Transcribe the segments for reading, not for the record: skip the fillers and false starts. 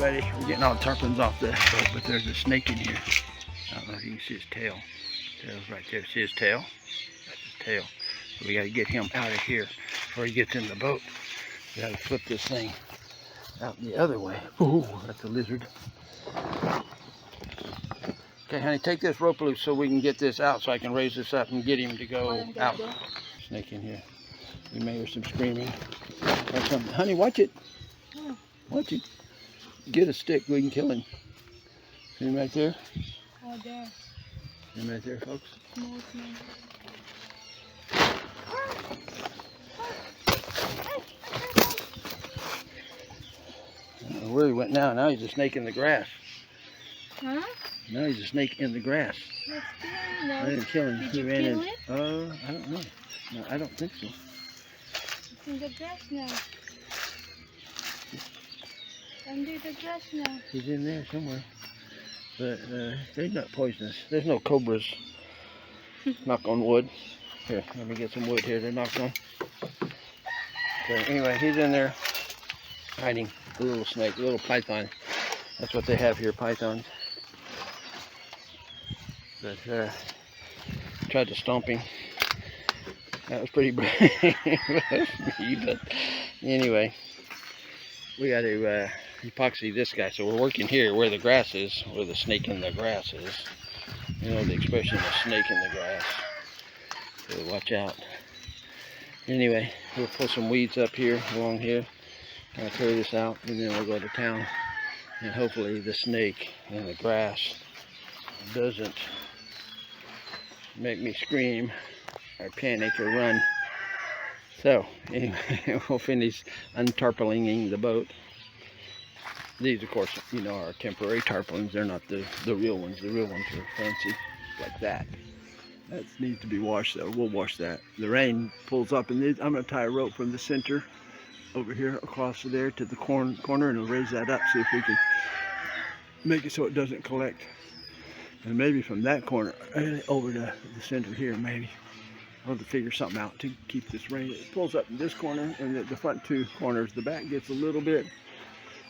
everybody. We're getting all the tarpaulins off the boat, but there's a snake in here. I don't know if you can see his tail. Tail's right there. See his tail? That's his tail. So we got to get him out of here before he gets in the boat. We got to flip this thing out the other way. Ooh, that's a lizard. Okay, honey, take this rope loose so we can get this out so I can raise this up and get him to go out. Snake in here. We may hear some screaming or something. Honey, watch it. Watch it. Get a stick, we can kill him. See him right there? Oh, there. See him right there, folks? Small snake. I don't know where he went now. Now he's a snake in the grass. Huh? Now he's a snake in the grass. Let's kill him. I didn't kill him. Did He you ran kill in. him? I don't know. No, I don't think so. It's in the grass now. Under the grass now. He's in there somewhere. But they're not poisonous. There's no cobras. Knock on wood. Here, let me get some wood here to knock on. So anyway, he's in there hiding. A little snake, a little python. That's what they have here, pythons. But tried to stomp him. That was pretty brave. But anyway, we got to epoxy this guy. So we're working here where the grass is, where the snake in the grass is. You know the expression, the snake in the grass. So watch out. Anyway, we'll pull some weeds up here, along here. Kind of clear this out, and then we'll go to town. And hopefully the snake in the grass doesn't make me scream or panic or run. So anyway, we'll finish untarpaulinging the boat. These, of course, you know, are temporary tarpaulins. They're not the real ones. The real ones are fancy like that. That needs to be washed though. We'll wash that. The rain pulls up, and I'm going to tie a rope from the center over here across there to the corner, and we'll raise that up, see if we can make it so it doesn't collect. And maybe from that corner over to the center here, maybe. I'll have to figure something out to keep this rain. It pulls up in this corner, and the front two corners. The back gets a little bit,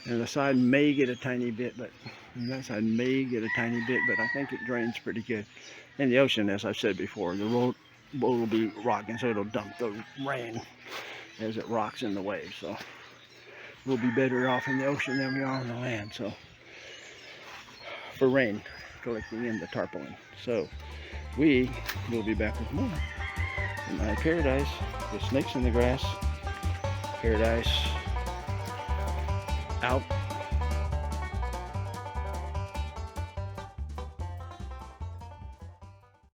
and the side may get a tiny bit, but that side may get a tiny bit, but I think it drains pretty good. In the ocean, as I've said before, the boat will be rocking, so it'll dump the rain as it rocks in the waves. So we'll be better off in the ocean than we are on the land. So for rain collecting in the tarpaulin. So we will be back with more in my paradise with snakes in the grass. Paradise out.